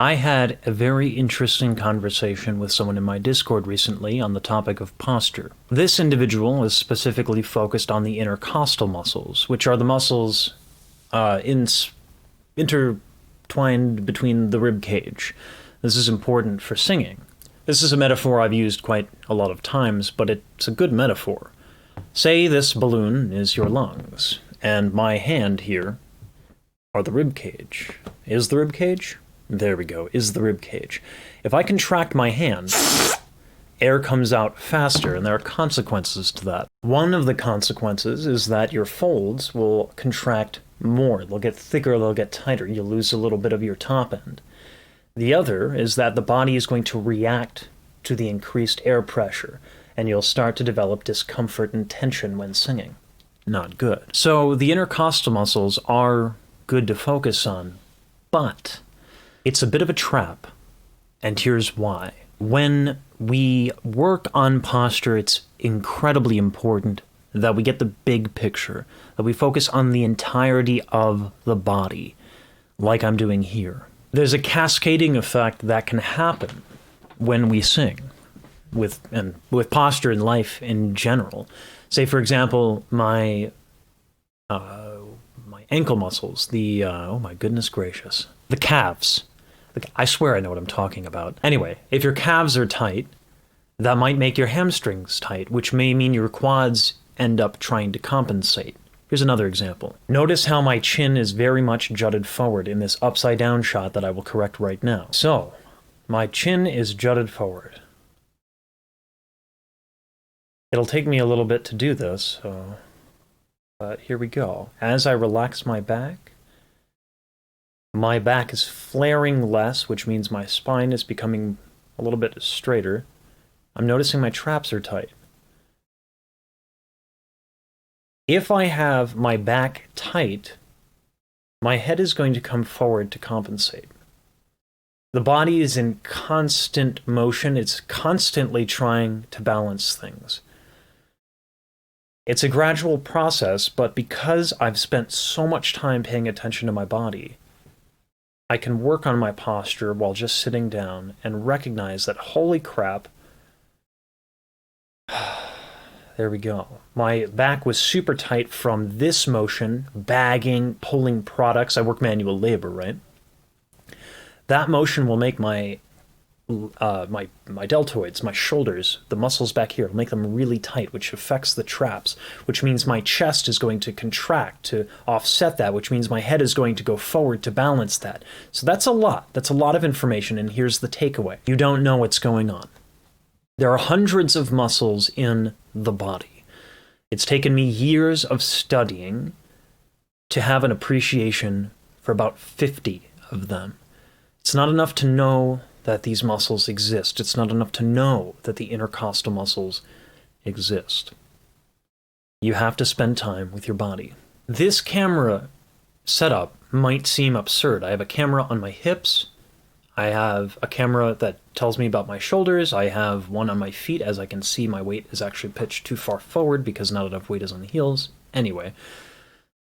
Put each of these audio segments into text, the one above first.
I had a very interesting conversation with someone in my Discord recently on the topic of posture. This individual is specifically focused on the intercostal muscles, which are the muscles intertwined between the rib cage. This is important for singing. This is a metaphor I've used quite a lot of times, but it's a good metaphor. Say this balloon is your lungs, and my hand here are the rib cage. Is the rib cage? There we go, is the rib cage. If I contract my hand, air comes out faster, and there are consequences to that. One of the consequences is that your folds will contract more. They'll get thicker, they'll get tighter. You'll lose a little bit of your top end. The other is that the body is going to react to the increased air pressure, and you'll start to develop discomfort and tension when singing. Not good. So the intercostal muscles are good to focus on, but it's a bit of a trap, and here's why. When we work on posture, it's incredibly important that we get the big picture, that we focus on the entirety of the body, like I'm doing here. There's a cascading effect that can happen when we sing, with posture in life in general. Say, for example, my ankle muscles, oh my goodness gracious, the calves. I swear I know what I'm talking about. Anyway, if your calves are tight, that might make your hamstrings tight, which may mean your quads end up trying to compensate. Here's another example. Notice how my chin is very much jutted forward in this upside down shot that I will correct right now. So, my chin is jutted forward. It'll take me a little bit to do this, but here we go. As I relax my back is flaring less, which means my spine is becoming a little bit straighter. I'm noticing my traps are tight. If I have my back tight, my head is going to come forward to compensate. The body is in constant motion. It's constantly trying to balance things. It's a gradual process, but because I've spent so much time paying attention to my body, I can work on my posture while just sitting down and recognize that, holy crap, there we go. My back was super tight from this motion, bagging, pulling products. I work manual labor, right? That motion will make my deltoids, my shoulders, the muscles back here, will make them really tight, which affects the traps, which means my chest is going to contract to offset that, which means my head is going to go forward to balance that. So that's a lot. That's a lot of information, and here's the takeaway. You don't know what's going on. There are hundreds of muscles in the body. It's taken me years of studying to have an appreciation for about 50 of them. It's not enough to know that these muscles exist. It's not enough to know that the intercostal muscles exist. You have to spend time with your body. This camera setup might seem absurd. I have a camera on my hips. I have a camera that tells me about my shoulders. I have one on my feet. As I can see, my weight is actually pitched too far forward because not enough weight is on the heels. Anyway,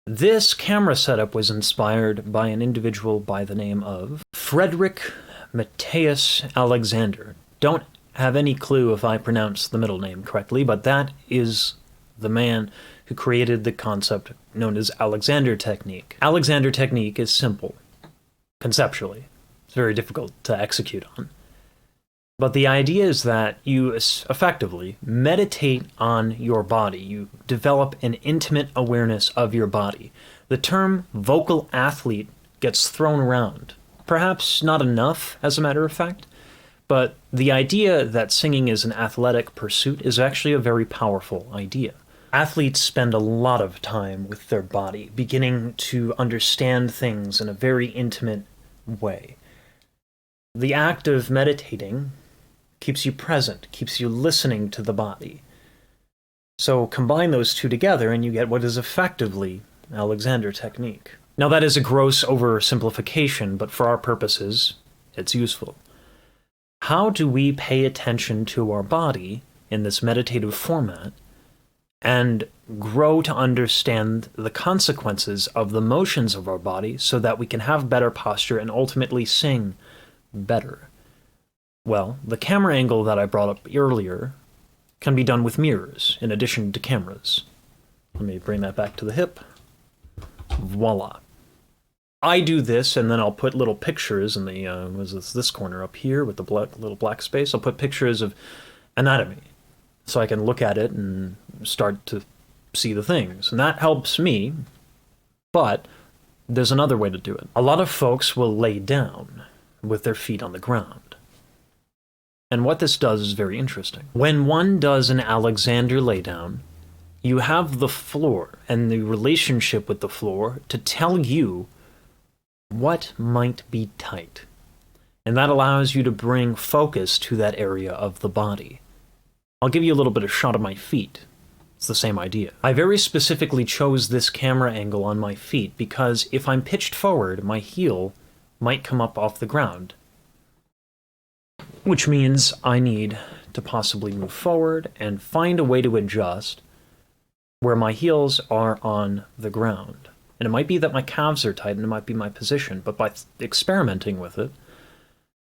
this camera setup was inspired by an individual by the name of Frederick Matthias Alexander. Don't have any clue if I pronounce the middle name correctly, but that is the man who created the concept known as Alexander Technique. Alexander Technique is simple, conceptually. It's very difficult to execute on. But the idea is that you effectively meditate on your body. You develop an intimate awareness of your body. The term vocal athlete gets thrown around. Perhaps not enough, as a matter of fact, but the idea that singing is an athletic pursuit is actually a very powerful idea. Athletes spend a lot of time with their body, beginning to understand things in a very intimate way. The act of meditating keeps you present, keeps you listening to the body. So combine those two together and you get what is effectively Alexander Technique. Now that is a gross oversimplification, but for our purposes, it's useful. How do we pay attention to our body in this meditative format and grow to understand the consequences of the motions of our body so that we can have better posture and ultimately sing better? Well, the camera angle that I brought up earlier can be done with mirrors in addition to cameras. Let me bring that back to the hip. Voila. I do this, and then I'll put little pictures in the, this corner up here with the little black space. I'll put pictures of anatomy, so I can look at it and start to see the things. And that helps me, but there's another way to do it. A lot of folks will lay down with their feet on the ground. And what this does is very interesting. When one does an Alexander laydown, you have the floor and the relationship with the floor to tell you what might be tight. And that allows you to bring focus to that area of the body. I'll give you a little bit of shot of my feet. It's the same idea. I very specifically chose this camera angle on my feet because if I'm pitched forward, my heel might come up off the ground. Which means I need to possibly move forward and find a way to adjust where my heels are on the ground. And it might be that my calves are tight and it might be my position, but by experimenting with it,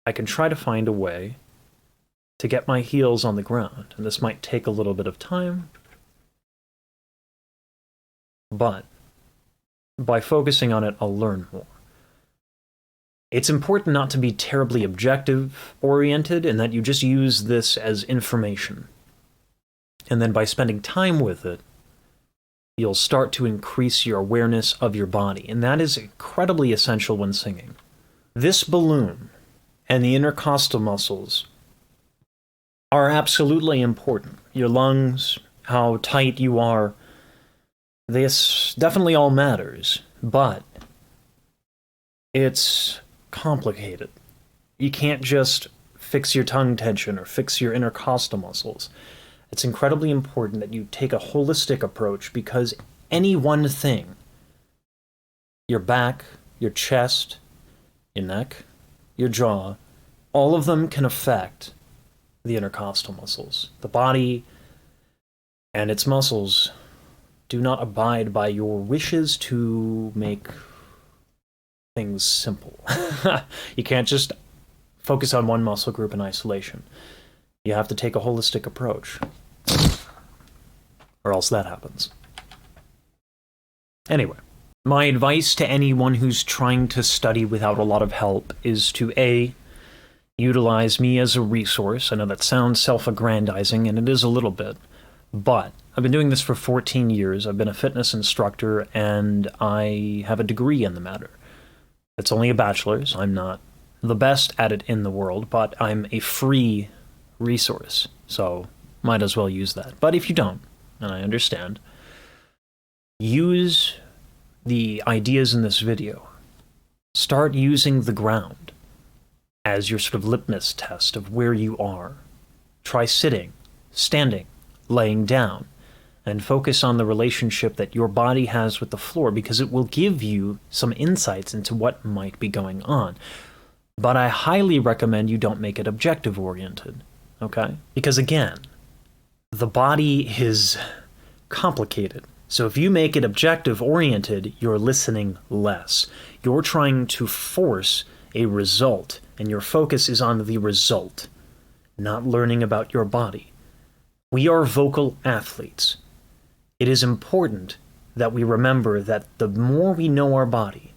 I can try to find a way to get my heels on the ground. And this might take a little bit of time, but by focusing on it, I'll learn more. It's important not to be terribly objective-oriented and that you just use this as information. And then by spending time with it, you'll start to increase your awareness of your body, and that is incredibly essential when singing. This balloon and the intercostal muscles are absolutely important. Your lungs, how tight you are, this definitely all matters, but it's complicated. You can't just fix your tongue tension or fix your intercostal muscles. It's incredibly important that you take a holistic approach because any one thing, your back, your chest, your neck, your jaw, all of them can affect the intercostal muscles. The body and its muscles do not abide by your wishes to make things simple. You can't just focus on one muscle group in isolation. You have to take a holistic approach, or else that happens. Anyway, my advice to anyone who's trying to study without a lot of help is to A, utilize me as a resource. I know that sounds self-aggrandizing, and it is a little bit, but I've been doing this for 14 years. I've been a fitness instructor, and I have a degree in the matter. It's only a bachelor's. I'm not the best at it in the world, but I'm a free resource, so might as well use that. But if you don't, and I understand, use the ideas in this video. Start using the ground as your sort of litmus test of where you are. Try sitting, standing, laying down, and focus on the relationship that your body has with the floor because it will give you some insights into what might be going on. But I highly recommend you don't make it objective-oriented. Okay? Because again, the body is complicated. So if you make it objective-oriented, you're listening less. You're trying to force a result, and your focus is on the result, not learning about your body. We are vocal athletes. It is important that we remember that the more we know our body,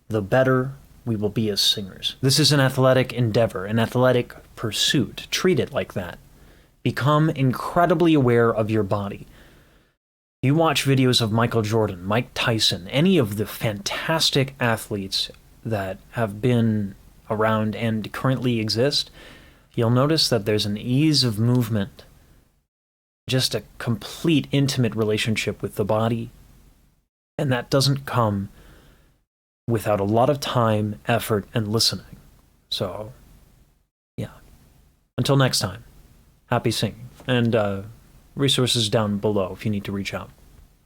the better we will be as singers. This is an athletic endeavor, an athletic pursuit. Treat it like that. Become incredibly aware of your body. You watch videos of Michael Jordan, Mike Tyson, any of the fantastic athletes that have been around and currently exist, you'll notice that there's an ease of movement, just a complete intimate relationship with the body, and that doesn't come without a lot of time, effort, and listening. So, yeah. Until next time, happy singing. And resources down below if you need to reach out.